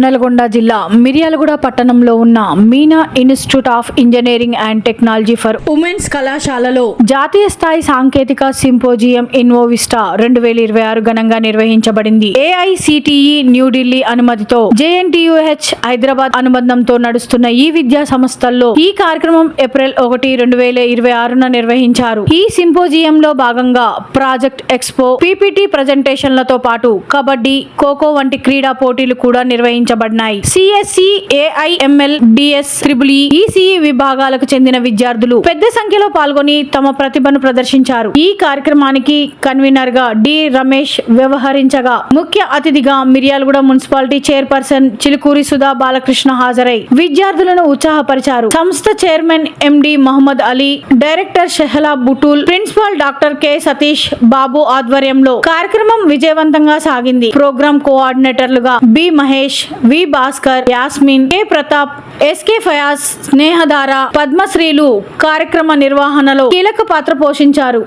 నల్గొండ జిల్లా మిర్యాలగూడ పట్టణంలో ఉన్న Meena institute of engineering and technology for women's కళాశాలలో జాతీయ స్థాయి సాంకేతిక సింపోజియం ఇన్వోవిస్టా 2026 ఘనంగా నిర్వహించబడింది. ఏఐసిటిఈ న్యూఢిల్లీ అనుమతితో జేఎన్టీయూహెచ్ హైదరాబాద్ అనుబంధంతో నడుస్తున్న ఈ విద్యా సంస్థల్లో ఈ కార్యక్రమం ఏప్రిల్ 1, 2026న నిర్వహించారు. ఈ సింపోజియంలో భాగంగా ప్రాజెక్ట్ ఎక్స్పో, పీపీటీ ప్రజెంటేషన్లతో పాటు కబడ్డీ, ఖోఖో వంటి క్రీడా పోటీలు కూడా నిర్వహించబడినాయి. CSC, AIML, DS, triple ECE విభాగాలకు చెందిన విద్యార్థులు పెద్ద సంఖ్యలో పాల్గొని తమ ప్రతిభను ప్రదర్శించారు. ఈ కార్యక్రమానికి కన్వీనర్ గా డి రమేష్ వ్యవహరించగా, ముఖ్య అతిథిగా మిర్యాలగూడ మున్సిపాలిటీ చైర్పర్సన్ చిలుకూరి సుధా బాలకృష్ణ హాజరై విద్యార్థులను ఉత్సాహపరిచారు. సంస్థ chairman MD Mohammed Ali, director Shehala Butool, principal doctor K Satish Babu ఆధ్వర్యంలో కార్యక్రమం విజయవంతంగా సాగింది. ప్రోగ్రామ్ కోఆర్డినేటర్లుగా B Mahesh, V Bhaskar, Yasmin, K Pratap, SK Fayaz, Snehadhara, పద్మశ్రీలు కార్యక్రమ నిర్వహణలో కీలక పాత్ర పోషించారు.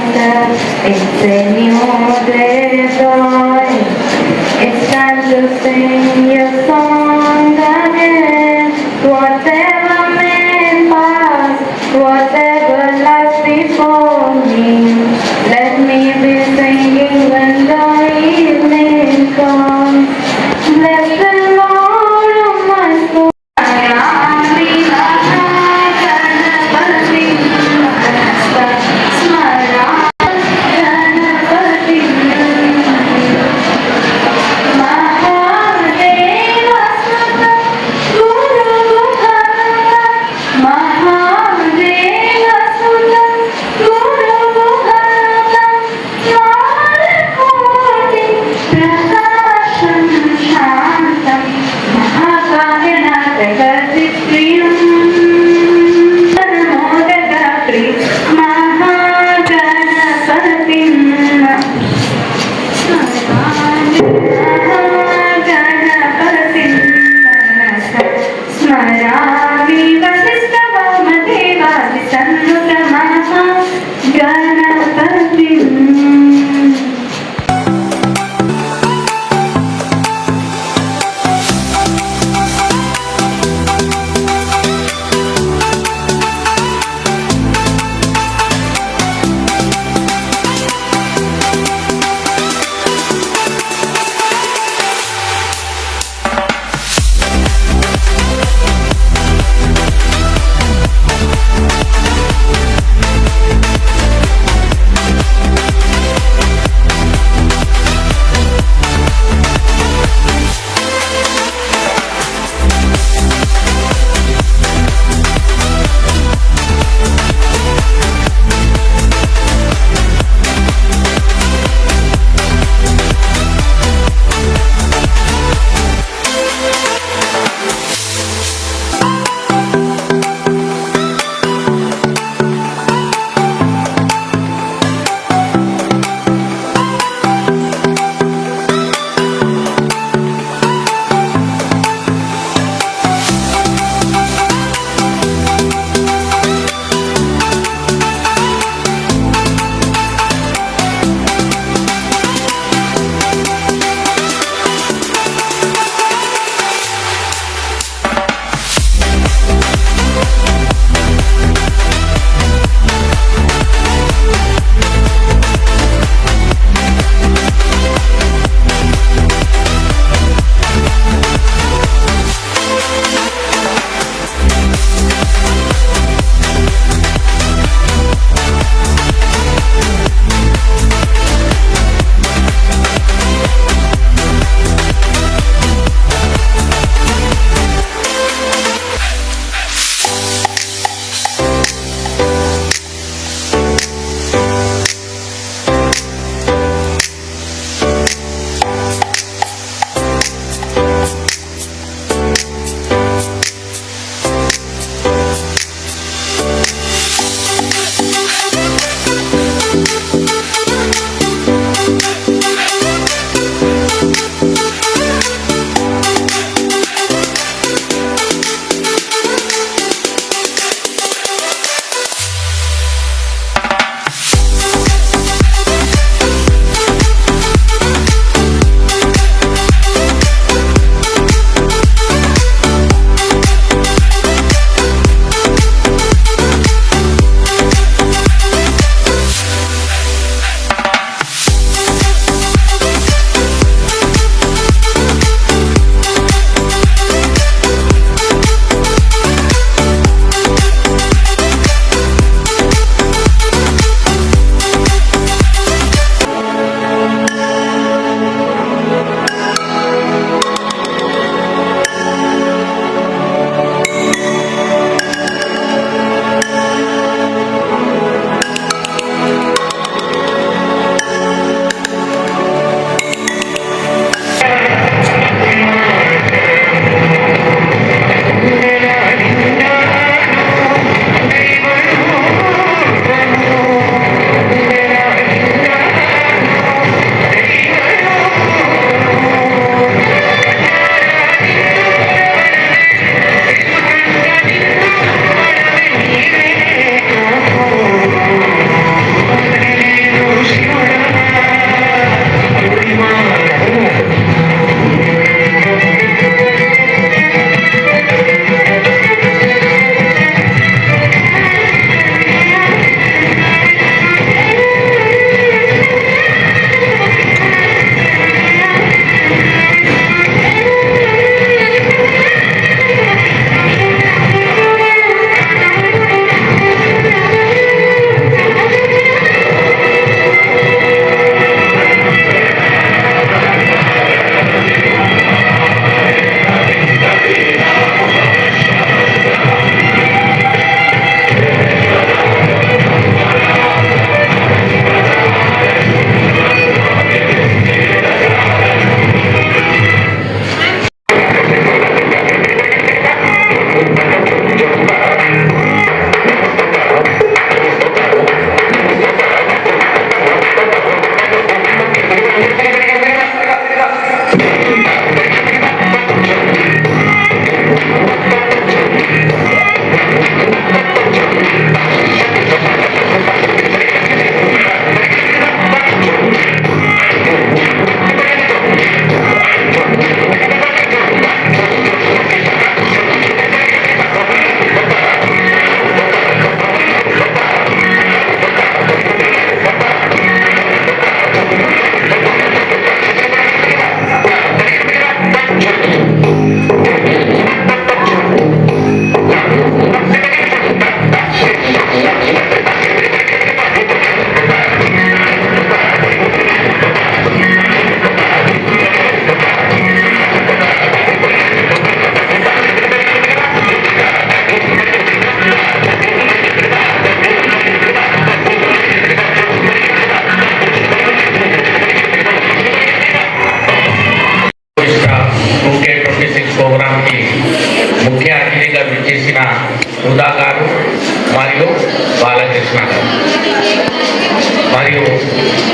It's a new day dawning. It's time to sing your song again. Whatever may pass, whatever lies before me, let me be singing when the evening comes. Bless the Lord, oh my soul. Mahadeva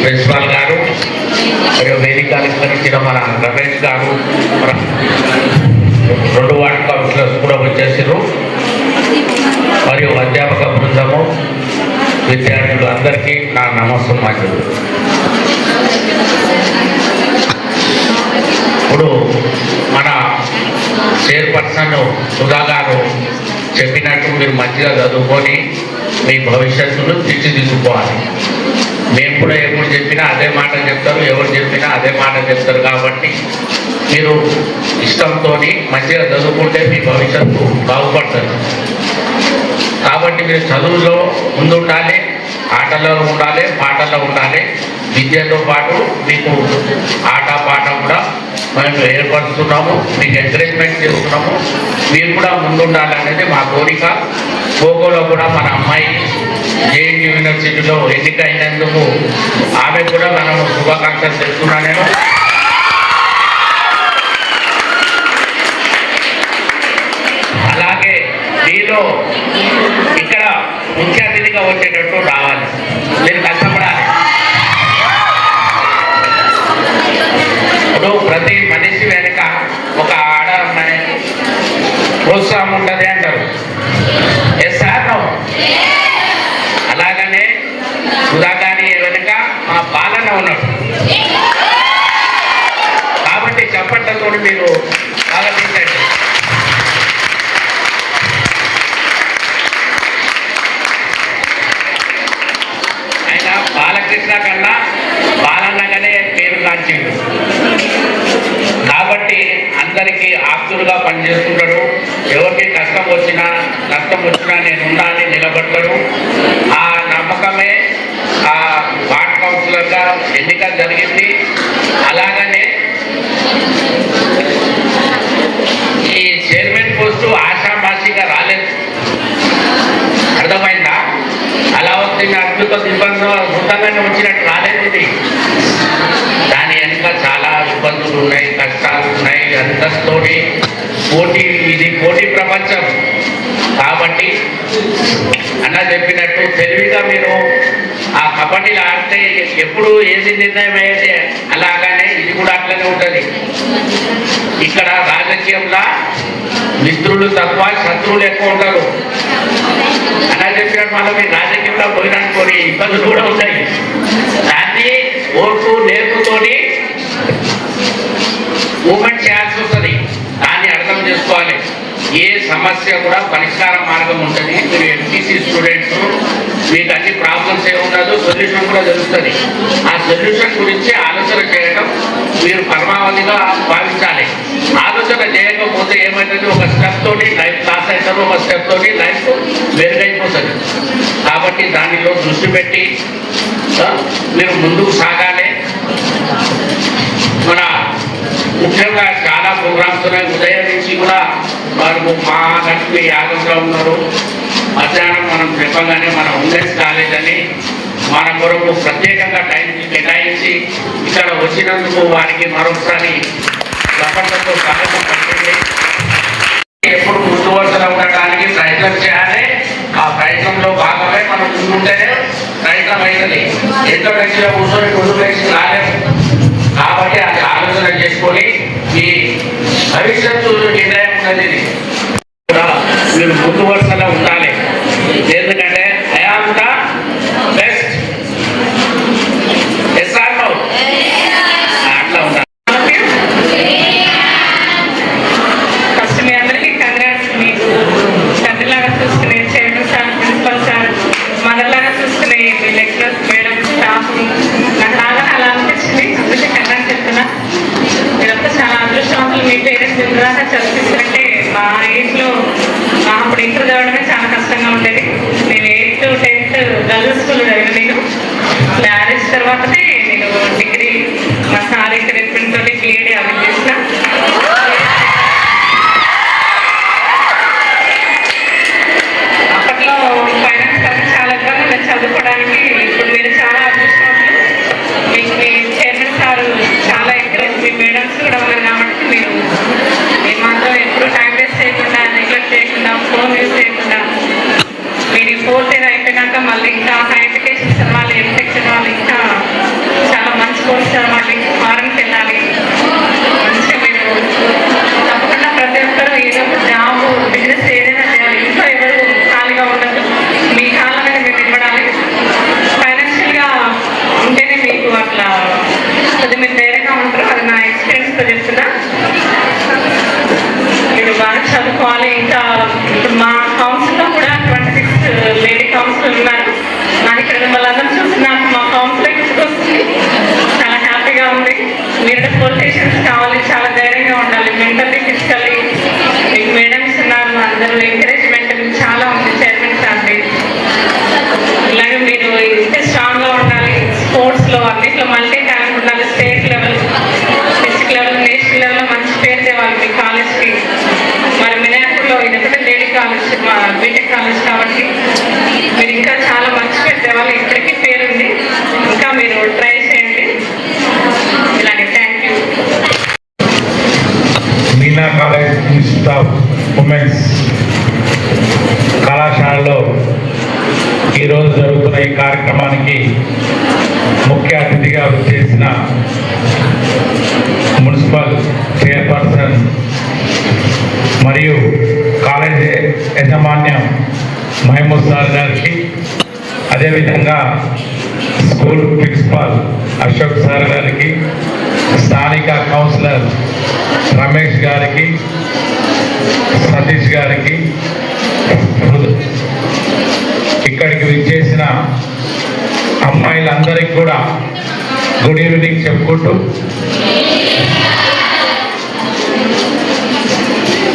principal గారు మరియు వేదిక అలంకరించిన మన రమేష్ గారు, మన 2 ward counsellors కూడా వచ్చేసారు, మరియు అధ్యాపక బృందము, విద్యార్థులు అందరికీ నా నమస్సుమాంజలు. ఇప్పుడు మన చైర్పర్సన్ సుధా గారు చెప్పినట్టు మీరు మంచిగా చదువుకొని మీ భవిష్యత్తును తీర్చిదిద్దుకోవాలి. మేము కూడా ఎప్పుడు చెప్పినా అదే మాట చెప్తారు, ఎవరు చెప్పినా అదే మాట చెప్తారు. కాబట్టి మీరు ఇష్టంతో మంచిగా చదువుకుంటే మీ భవిష్యత్తు బాగుపడుతుంది. కాబట్టి మీరు చదువులో ముందుండాలి, ఆటలో ఉండాలి, పాటల్లో ఉండాలి. విద్యతో పాటు మీకు ఆట పాట కూడా మేము ఏర్పరుస్తున్నాము, మీకు ఎంకరేజ్మెంట్ చేస్తున్నాము. మీరు కూడా ముందుండాలనేది మా కోరిక. ఖోఖోలో కూడా మన అమ్మాయి జేఎన్యూ యూనివర్సిటీలో ఎన్నికైనందుకు ఆమె కూడా మనం శుభాకాంక్షలు చేస్తున్నా. నేను అలాగే మీలో ఇక్కడ ముఖ్య అతిథిగా వచ్చేటట్టు రావాలి, మీరు కష్టపడాలి. ఇప్పుడు ప్రతి మనిషి వెనుక ఒక ఆడమని ప్రోత్సాహం ఉంటుంది అంటారు. Yes sir no. అలాగనే సుధాకారి వెనుక మా పాలన ఉన్నాడు. కాబట్టి చప్పట్లతో మీరు స్వాగతించండి. ఆయన బాలకృష్ణ కన్నా బాలన్నగానే పేరు కాల్చిండు. కాబట్టి అందరికీ ఆప్తులుగా పనిచేస్తుంటాడు. ఎవరికి కష్టం వచ్చినా నష్టం వచ్చినా నేను ఉండాలని నిలబడతాడు. ఆ నమ్మకమే ఆ వార్డ్ కౌన్సిలర్గా ఎన్నిక జరిగింది. అలాగనే ఈ చైర్మన్ పోస్టు ఆషామాషిగా రాలేదు, అర్థమైందా? అలా వచ్చిన అద్భుత ఇబ్బందుగానే వచ్చినట్టు రాలేదు. ఇది దాని వెనుక చాలా ఇబ్బందులు ఉన్నాయి, కష్టాలు ఉన్నాయి. అందరితో పోటీ, ఇది పోటీ ప్రపంచం. కాబట్టి అన్న చెప్పినట్టు తెలివిగా మీరు ఆ కబడ్డీలో ఆడితే ఎప్పుడు ఏది నిర్ణయం అయ్యేది, అలాగానే ఇది కూడా అట్లనే ఉంటుంది. ఇక్కడ రాజకీయంలో మిత్రులు తక్కువ, శత్రువులు ఎక్కువ ఉంటారు. అలా చెప్పినట్టు మళ్ళీ మీరు రాజకీయంలో పోయినట్టుకొని ఇబ్బందులు కూడా ఉంటాయి. దాన్ని ఓటు నేర్పుతోని మూమెంట్ చేయాల్సి వస్తుంది. దాన్ని అర్థం చేసుకోవాలి. ఏ సమస్య కూడా పరిష్కార మార్గం ఉంటుంది. మీరు ఎంపీసీ స్టూడెంట్స్, మీకు అన్ని ప్రాబ్లమ్స్ ఏముండదు, సొల్యూషన్ కూడా తెలుస్తుంది. ఆ సొల్యూషన్ గురించి ఆలోచన చేయడం మీరు పరమావధిగా భావించాలి. ఆలోచన చేయకపోతే ఏమవుతుంది, ఒక స్టెప్ తోటి లైఫ్ లాస్ అవుతారు, ఒక స్టెప్ తోటి లైఫ్ మెరుగైపోతుంది. కాబట్టి దానిలో దృష్టి పెట్టి మీరు ముందుకు సాగాలి. మన ముఖ్యంగా చాలా ప్రోగ్రామ్స్ ఉన్నాయి. ఉదయం నుంచి కూడా వారు మహాలక్ష్మి యాగంలో ఉన్నారు. మధ్యాహ్నం మనం చెప్పగానే మన ఉమెన్స్ కాలేజ్ అని మన కొరకు ప్రత్యేకంగా టైంకి కేటాయించి ఇక్కడ వచ్చినందుకు వారికి మరొకసారి ప్రపంచంతో స్వాగతం పడుతుంది. ఎప్పుడు ముందు వరుసలో ఉండటానికి ప్రయత్నం చేయాలి. ఆ ప్రయత్నంలో భాగమే మనం ముందుంటేనే ప్రయత్నం అవుతుంది. ఎంతో మంచిగా కూర్చొని ముందు వేసి రాలేము. కాబట్టి అది ఆలోచన చేసుకొని ఈ భవిష్యత్తు నిర్ణయం ఉన్నది కూడా మీరు ముందు వరుసలో ఉండాలి. ఎందుకంటే I am the best. Yes or no? అట్లా ఉండాలి. ఫస్ట్ మీ అందరికీ కంగ్రాట్స్. మీకు తండ్రిలాగా చూసుకునే chairman sir, principal sir, mother లాగా చూసుకునే మీ లెక్చరర్స్, మేడం, స్టాఫ్, నాకు రాగానే అలా అనిపించింది. అందుకే కంగ్రాట్స్ చెప్తున్నా. మీరంతా చాలా అదృష్టవంతులు. మీ పేరెంట్స్ ఇంతదాకా చదివిస్తుంటే మా ఏజ్లో అప్పుడు ఇంటర్ చదవడమే చాలా కష్టంగా ఉండేది. నేను 8th to 10th girls school చదివాను. నేను మ్యారేజ్ తర్వాతనే నేను డిగ్రీ మా సార్ ఎంకరేజ్మెంట్తో బీఎడ్ అవి చేసిన. అప్పట్లో ఫైనాన్స్ పరంగా చాలా ఇబ్బంది ఉండేది చదువుకోవడానికి. ఇప్పుడు మీరు చాలా అదృష్టవంతులు. మీకు మీ చైర్మన్ సార్ చాలా ఎంకరేజ్, మీ మేడమ్స్ కూడా ఉన్నారు. కాబట్టి మీరు మాత్రం ఎప్పుడు టైం వేస్ట్ చేయకుండా, నెగ్లెక్ట్ చేయకుండా, ఫోన్ యూజ్ చేయకుండా, మీరు 4th ఇయర్ అయిపోయినాక మళ్ళీ ఇంకా హైయర్ ఎడ్యుకేషన్ చదవాలి, ఎంటెక్ చదవాలి, ఇంకా ఇంకా మల్టీ టాలెంట్ ఉండాలి. State level, district level, national లెవెల్లో మంచి పేరు తేవాలి మీ కాలేజ్కి. మరి మినాపూర్లో ఇది ఒకటే లేడీ కాలేజ్, బీటెక్ కాలేజ్ కాబట్టి మీరు ఇంకా చాలా మంచి పేరు తేవాలి. ఇప్పటికీ పేరుంది, ఇంకా మీరు ట్రై చేయండి. ఇలాగే thank you. Meena college institute of women's కళాశాలలో ఈరోజు జరుగుతున్న ఈ కార్యక్రమానికి ముఖ్య అతిథిగా చేసిన మున్సిపల్ చైర్పర్సన్ మరియు కాలేజీ యాజమాన్యం మహమూద్ సార్ గారికి, అదేవిధంగా స్కూల్ ప్రిన్సిపాల్ అశోక్ సార్ గారికి, స్థానిక కౌన్సిలర్ రమేష్ గారికి, సతీష్ గారికి, ఇక్కడికి విచ్చేసిన అమ్మాయిలందరికీ కూడా గుడ్ ఈవినింగ్ చెప్పుకుంటూ,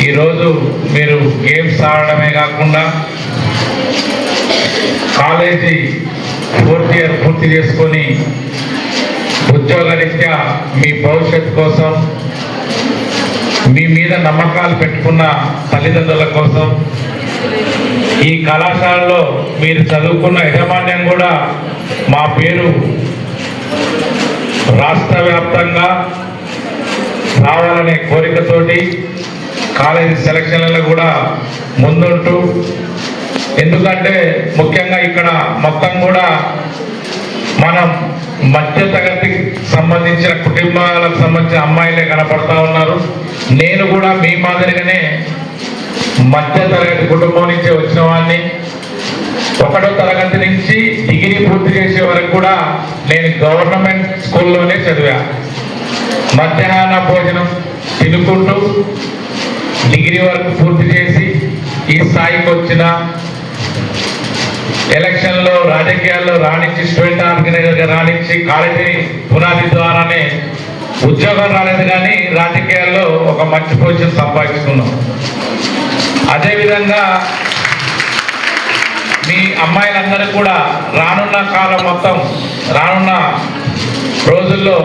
ఈరోజు మీరు గేమ్స్ ఆడడమే కాకుండా కాలేజీ 4th ఇయర్ పూర్తి చేసుకొని ఉద్యోగరీత్యా మీ భవిష్యత్తు కోసం, మీ మీద నమ్మకాలు పెట్టుకున్న తల్లిదండ్రుల కోసం, ఈ కళాశాలలో మీరు చదువుకున్న యాజమాన్యం కూడా మా పేరు రాష్ట్ర వ్యాప్తంగా రావాలనే కోరికతోటి కాలేజీ సెలక్షన్లలో కూడా ముందుంటూ, ఎందుకంటే ముఖ్యంగా ఇక్కడ మొత్తం కూడా మనం మధ్యతరగతికి సంబంధించిన కుటుంబాలకు సంబంధించిన అమ్మాయిలే కనపడతా ఉన్నారు. నేను కూడా మీ మాదిరిగానే మధ్యతరగతి కుటుంబం నుంచి వచ్చిన వాడిని. 1వ తరగతి నుంచి డిగ్రీ పూర్తి చేసే వరకు కూడా నేను గవర్నమెంట్ స్కూల్లోనే చదివా. మధ్యాహ్న భోజనం తినుకుంటూ డిగ్రీ వరకు పూర్తి చేసి ఈ స్థాయికి వచ్చిన, ఎలక్షన్లో రాజకీయాల్లో రాణించి, స్టూడెంట్ ఆర్గనైజర్గా రాణించి, కాలేజీ పునాది ద్వారానే ఉద్యోగం రాలేదు కానీ రాజకీయాల్లో ఒక మంచి పొజిషన్ సంపాదించుకున్నాం. అదేవిధంగా మీ అమ్మాయిలందరూ కూడా రానున్న కాలం మొత్తం, రానున్న రోజుల్లో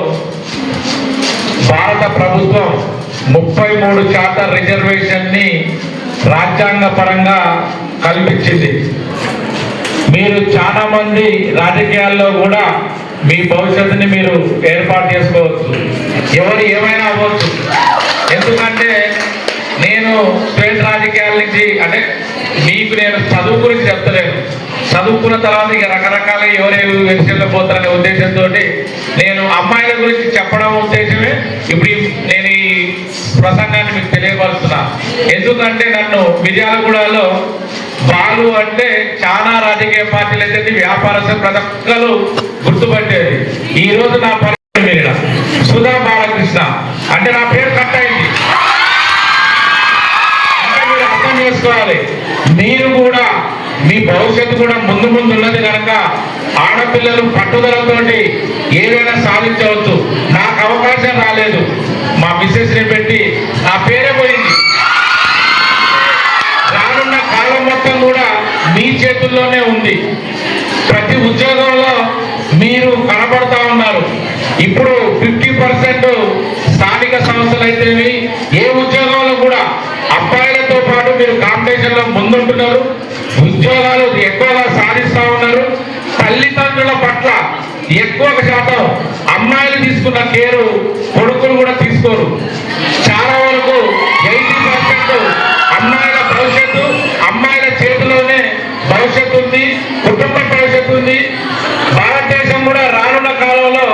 భారత ప్రభుత్వం 33% రిజర్వేషన్ని రాజ్యాంగ పరంగా కల్పించింది. మీరు చాలా మంది రాజకీయాల్లో కూడా మీ భవిష్యత్తుని మీరు ఏర్పాటు చేసుకోవచ్చు. ఎవరు ఏమైనా అవ్వచ్చు. ఎందుకంటే నేను స్టేట్ రాజకీయాల నుంచి, అంటే మీకు నేను చదువు గురించి చెప్తలేను, చదువుకున్న తర్వాత ఇక రకరకాల ఎవరేవి విషయంలో పోతారనే ఉద్దేశంతో నేను అమ్మాయిల గురించి చెప్పడం ఉద్దేశమే ఇప్పుడు నేను ఈ ప్రసంగాన్ని మీకు తెలియపరుస్తున్నా. ఎందుకంటే నన్ను మిర్యాలగూడలో బాలు అంటే చాలా రాజకీయ పార్టీలు అయితే వ్యాపారస్తులు ప్రతి ఒక్కరు గుర్తుపట్టేది. ఈ రోజు నా పరిస్థితి మీద సుధా బాలకృష్ణ అంటే నా పేరు కట్ అయింది. అంటే మీరు అర్థం చేసుకోవాలి, మీరు కూడా మీ భవిష్యత్తు కూడా ముందు ఉన్నది కనుక ఆడపిల్లలు పట్టుదలతోటి ఏదైనా సాధించవచ్చు. నాకు అవకాశం రాలేదు, మా మిస్సెస్ని పెట్టి నా పేరే పోయింది. రానున్న కాలం మొత్తం కూడా మీ చేతుల్లోనే ఉంది. ప్రతి ఉద్యోగంలో మీరు కనబడతా ఉన్నారు. ఇప్పుడు 50% స్థానిక సంస్థలు అయితేవి, ఏ ఉద్యోగంలో కూడా అబ్బాయిలతో పాటు మీరు కాంపిటీషన్లో ముందుంటున్నారు. ఉద్యోగాలు ఎక్కువగా సాధిస్తూ ఉన్నారు. తల్లిదండ్రుల పట్ల ఎక్కువ శాతం అమ్మాయిలు తీసుకున్న కేరు కొడుకులు కూడా తీసుకోరు. చాలా వరకు 80% అమ్మాయిల భవిష్యత్తు అమ్మాయిల చేతిలోనే భవిష్యత్తు ఉంది, కుటుంబ భవిష్యత్తు ఉంది. భారతదేశం కూడా రానున్న కాలంలో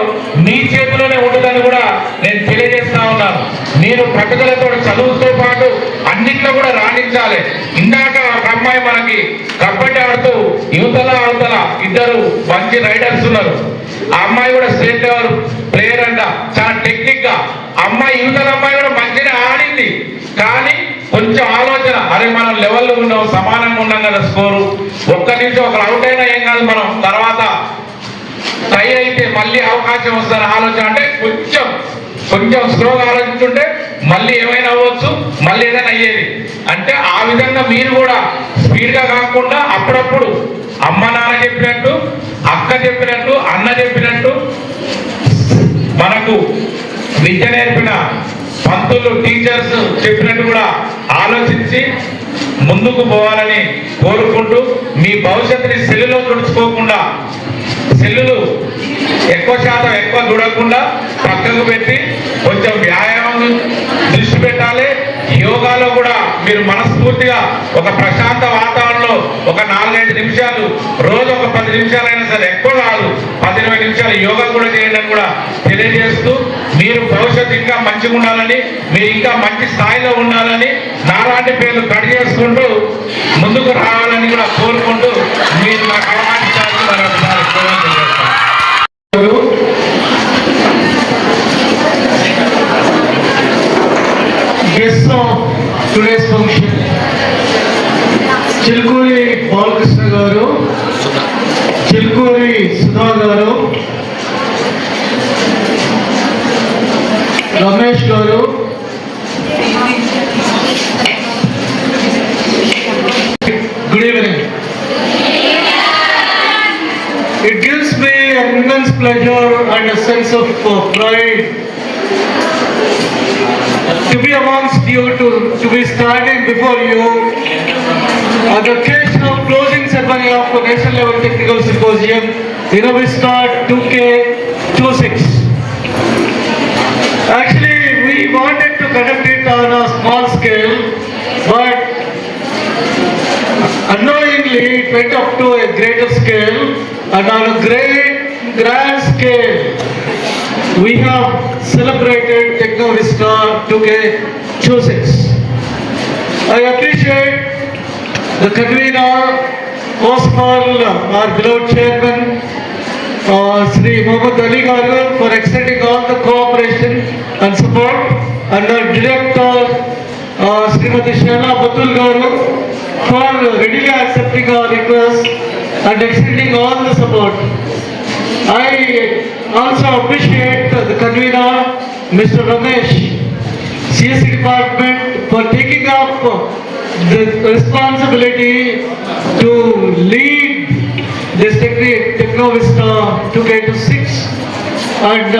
మీ చేతిలోనే ఉంటుందని కూడా నేను తెలియజేస్తా ఉన్నాను. మీరు పట్టుదలతో చదువుతో పాటు అన్నింటిలో కూడా రాణించాలి. ఇందాక ఒక అమ్మాయి మనకి కబడ్డీ ఆడుతూ యువతల అవతల ఇద్దరు మంచి రైడర్స్ ఉన్నారు. ఆ అమ్మాయి కూడా స్టేట్ లెవెల్ ప్లేయర్ అంట, చాలా టెక్నిక్ గా. అమ్మాయి యువతల అమ్మాయి కూడా మంచిగా ఆడింది. కానీ కొంచెం ఆలోచన, అరే మనం లెవెల్లో ఉన్నాం, సమానంగా ఉన్నాం కదా, స్కోరు ఒక్కరి నుంచి ఒకరు అవుట్ అయినా ఏం కాదు, మనం తర్వాత టై అయితే మళ్ళీ అవకాశం వస్తుంది ఆలోచన. అంటే కొంచెం స్లోగా ఆలోచిస్తుంటే మళ్ళీ ఏమైనా అవ్వచ్చు, మళ్ళీ ఏదైనా అయ్యేది. అంటే ఆ విధంగా మీరు కూడా స్పీడ్గా కాకుండా అప్పుడప్పుడు అమ్మ నాన్న చెప్పినట్టు, అక్క చెప్పినట్టు, అన్న చెప్పినట్టు మనకు విద్య నేర్పిన పంతులు టీచర్స్ చెప్పినట్టు కూడా ఆలోచించి ముందుకు పోవాలని కోరుకుంటూ మీ భవిష్యత్తుని సెల్లులో తుడుచుకోకుండా, సెల్లులు ఎక్కువ శాతం ఎక్కువ చూడకుండా పక్కకు పెట్టి కొంచెం వ్యాయామం దృష్టి పెట్టాలి. యోగాలో కూడా మీరు మనస్ఫూర్తిగా ఒక ప్రశాంత వాతావరణంలో ఒక 4-5 నిమిషాలు రోజు ఒక 10 నిమిషాలైనా సరే, ఎక్కువ కాదు 10-20 నిమిషాలు యోగా కూడా చేయండి అని కూడా తెలియజేస్తూ, మీరు భవిష్యత్తు ఇంకా మంచిగా ఉండాలని, మీరు ఇంకా మంచి స్థాయిలో ఉండాలని, నాలాంటి పేర్లు కట్ చేసుకుంటూ ముందుకు రావాలని కూడా కోరుకుంటూ మీరు నాకు అవకాశాన్ని మరొకసారి తెలియజేస్తాను. Guests of today's function, Chilukuri Balakrishna గారు, చిలుకూరి సుధా గారు, రమేష్ గారు, good evening. It gives me an immense pleasure and a sense of pride to be amongst you, to be standing before you on the occasion of closing ceremony of the National Level Technical Symposium Innovista 2K26. Actually, we wanted to conduct it on a small scale, but unknowingly it went up to a greater scale, and on a grand scale we have celebrated Technovista 2K26. I appreciate the convener, first of all our beloved chairman, Sri Mohammad Ali Garu, for extending all the cooperation and support, and our director, Srimati Shaila Batul Garu, for readily accepting our request and extending all the support. I also appreciate the convener, Mr. Ramesh, CSE department, for taking up the responsibility to lead this Technovista 2K26, and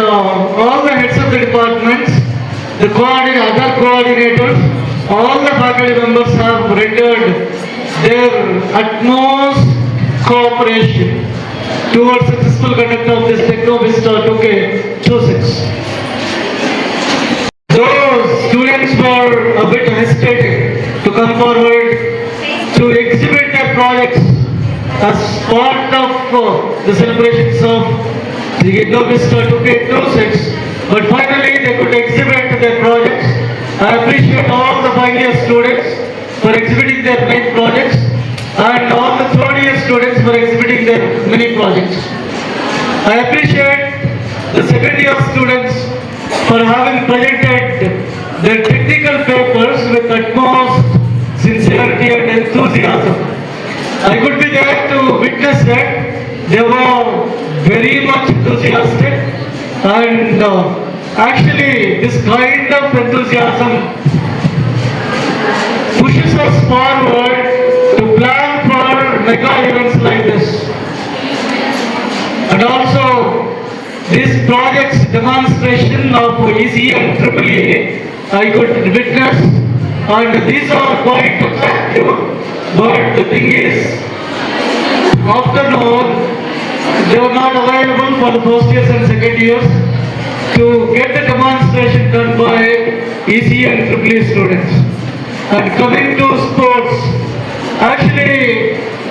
all the heads of the departments, the other coordinators, all the faculty members have rendered their utmost cooperation towards successful conduct of this Technovista 2K26. Those students were a bit hesitating to come forward to exhibit their projects as part of the celebrations of the Technovista 2K26, but finally they could exhibit their projects. I appreciate all the 5-year students for exhibiting their main projects, and all the 3rd-year students for exhibiting their mini projects. I appreciate the 2nd-year students for having presented their technical papers with utmost sincerity and enthusiasm. I could be there to witness that. They were very much enthusiastic, and actually this kind of enthusiasm pushes us forward to plan for mega events like this. And also this project's demonstration of ECE and EEE I could witness, and these are quite attractive, but the thing is, afternoon they were not available for the 1st years and 2nd years to get the demonstration done by ECE and EEE students. And coming to sports, actually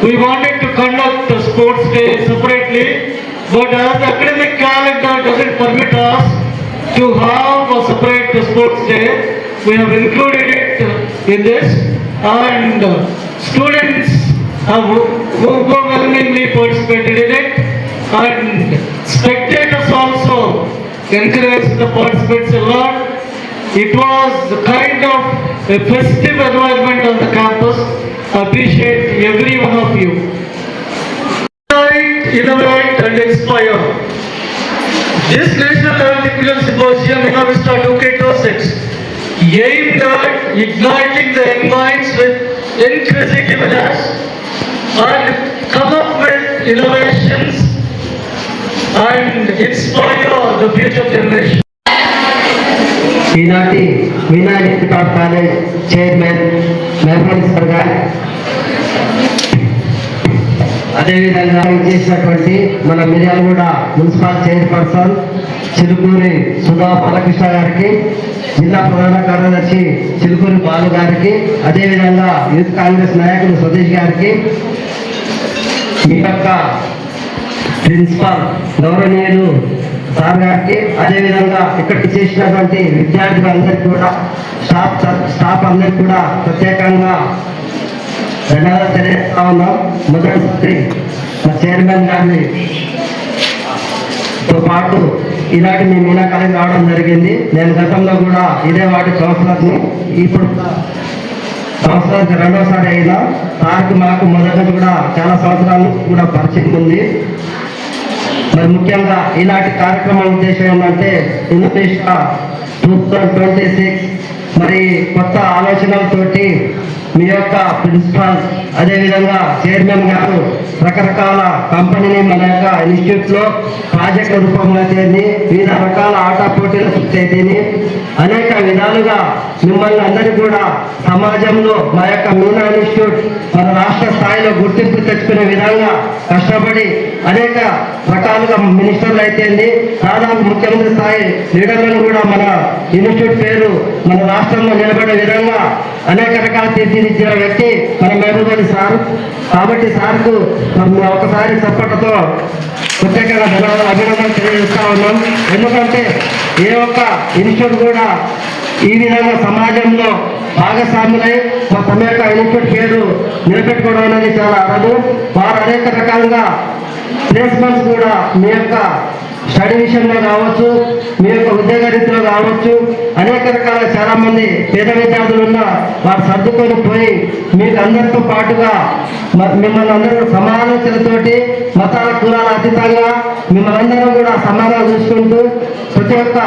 we wanted to conduct the sports day separately, but as the academic calendar doesn't permit us to have a separate sports day, we have included it in this, and students have overwhelmingly participated in it, and spectators also encouraged the participants a lot. It was kind of a festive environment on the campus. I appreciate every one of you. Innovate and inspire. This National Level Technical Symposium Innovista 2K26 aimed at igniting the young minds with increasing evidence and come up with innovations and inspire the future generation. ఈనాటి Meena institute of college chairman Mehboob sir గారు, అదేవిధంగా చేసినటువంటి మన Miryalaguda municipal chairperson Chilukuri Sudha Balakrishna గారికి, జిల్లా ప్రధాన కార్యదర్శి చిలుకూరి బాలు గారికి, అదేవిధంగా యూత్ కాంగ్రెస్ నాయకులు సతీష్ గారికి, మీ యొక్క ప్రిన్సిపాల్ గౌరవనీయులు సార్ గారికి, అదేవిధంగా ఇక్కడికి చేసినటువంటి విద్యార్థులందరికీ కూడా స్టాఫ్ అందరికీ కూడా ప్రత్యేకంగా ధన్యవాదాలు తెలియజేస్తా ఉన్నాం. మొదటిసారి మా చైర్మన్ గారిని తో పాటు ఈనాటి మీ మీనా కాలేజ్ రావడం జరిగింది. నేను గతంలో కూడా ఇదే వాటి కౌన్సిలర్ని, ఇప్పుడు సంవత్సరానికి రెండోసారి అయినా సార్కి మాకు మొదటి కూడా చాలా సంవత్సరాలు కూడా పరిచయం ఉంది. మరి ముఖ్యంగా ఈనాటి కార్యక్రమం ఉద్దేశం ఏంటంటే ఇన్నోవేషన్ 2026 మరి కొత్త ఆలోచనలతోటి మీ యొక్క ప్రిన్సిపాల్ అదేవిధంగా చైర్మన్ గారు రకరకాల కంపెనీని మన యొక్క ఇన్స్టిట్యూట్లో ప్రాజెక్ట్ రూపంలో చేసి వివిధ రకాల ఆట పోటీలు చేసి అనేక విధాలుగా మిమ్మల్ని అందరికీ కూడా సమాజంలో మా యొక్క మీనా ఇన్స్టిట్యూట్ మన రాష్ట్ర స్థాయిలో గుర్తింపు తెచ్చుకునే విధంగా కష్టపడి అనేక రకాలుగా మినిస్టర్లు అయితేంది, దాదాపు ముఖ్యమంత్రి స్థాయి లీడర్లను కూడా మన ఇన్స్టిట్యూట్ పేరు మన రాష్ట్రంలో నిలబడే విధంగా అనేక రకాల తీర్చిదిద్దిన వ్యక్తి మన మెహబూబ్ అలీ సార్. కాబట్టి సార్కు మనం ఒకసారి చప్పట్లతో ప్రత్యేకంగా అభినందనలు తెలియజేస్తా ఉన్నాం. ఎందుకంటే ఏ ఒక్క ఇన్స్టిట్యూట్ కూడా ఈ విధంగా సమాజంలో భాగస్వాములై తమ యొక్క ఇన్స్టిట్యూట్ పేరు నిలబెట్టుకోవడం అనేది చాలా అరదు. వారు అనేక రకాలుగా ప్లేస్మెంట్స్ కూడా మీ యొక్క స్టడీ విషయంలో కావచ్చు, మీ యొక్క ఉద్యోగ రీతిలో కావచ్చు, అనేక రకాల చాలా మంది పేద విద్యార్థులు ఉన్న వారు సర్దుకొని పోయి మీకు అందరితో పాటుగా మిమ్మల్ని అందరూ సమాలోచనతోటి మతాల కులాల అతీతంగా మిమ్మల్ని అందరూ కూడా సమానంగా చూసుకుంటూ ప్రతి ఒక్క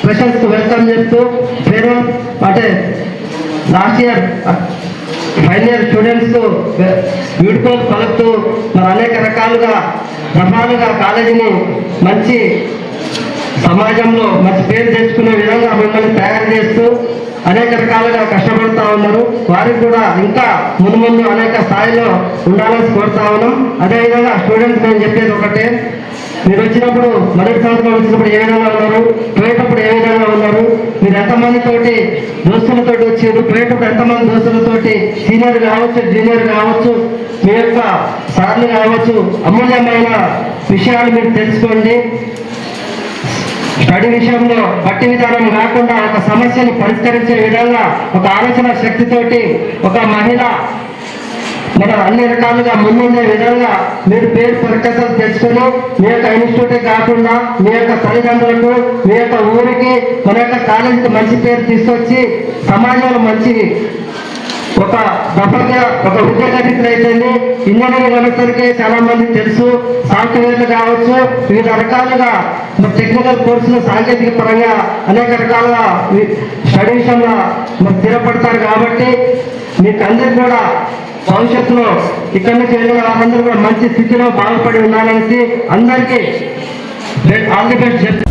ఫ్రెషర్స్కు వెల్కమ్ చెప్తూ పేరు అంటే లాస్ట్ ఇయర్ ఫైనల్ ఇయర్ స్టూడెంట్స్కు వీడ్కోలు పలుకుతూ మరి అనేక రకాలుగా రకాలుగా కాలేజీని మంచి సమాజంలో మంచి పేరు తెచ్చుకునే విధంగా మిమ్మల్ని తయారు చేస్తూ అనేక రకాలుగా కష్టపడుతూ ఉన్నారు. వారికి కూడా ఇంకా ముందు అనేక స్థాయిలో ఉండాలని కోరుతా ఉన్నాం. అదేవిధంగా స్టూడెంట్స్ నేను చెప్పేది ఒకటే, మీరు వచ్చినప్పుడు మొదటి సంవత్సరం వచ్చినప్పుడు ఏ విధంగా ఉన్నారు, పోయేటప్పుడు ఏ విధంగా ఉన్నారు, మీరు ఎంతమందితోటి దోస్తులతోటి వచ్చారు, పోయేటప్పుడు ఎంతమంది దోస్తులతోటి సీనియర్ కావచ్చు జూనియర్ కావచ్చు మీ యొక్క సార్లు కావచ్చు అమూల్యమైన విషయాలు మీరు తెలుసుకోండి. స్టడీ విషయంలో బట్టి విధానం కాకుండా ఒక సమస్యను పరిష్కరించే విధంగా ఒక ఆలోచన శక్తితోటి ఒక మహిళ మన అన్ని రకాలుగా ముందుండే విధంగా మీరు పేరు ప్రఖ్యాతలు తెచ్చుకొని మీ యొక్క ఇన్స్టిట్యూటే కాకుండా మీ యొక్క తల్లిదండ్రులకు మీ యొక్క ఊరికి మన యొక్క కాలేజీకి మంచి పేరు తీసుకొచ్చి సమాజంలో మంచి ఒక దఫగా ఒక ఉద్యోగ రీతిలో అయితేనే ఇంజనీరింగ్ అనేసరికి చాలా మంది తెలుసు, సాఫ్ట్వేర్లు కావచ్చు వివిధ రకాలుగా టెక్నికల్ కోర్సులు సాంకేతిక పరంగా అనేక రకాలుగా స్టడీ విషయంలో స్థిరపడతారు. కాబట్టి మీకు అందరికీ కూడా భవిష్యత్తులో ఇక్కడి నుంచి వెళ్ళిన వారందరూ కూడా మంచి స్థితిలో బాగుపడి ఉండాలనేసి అందరికీ ఆల్ ది బెస్ట్ చెప్తారు.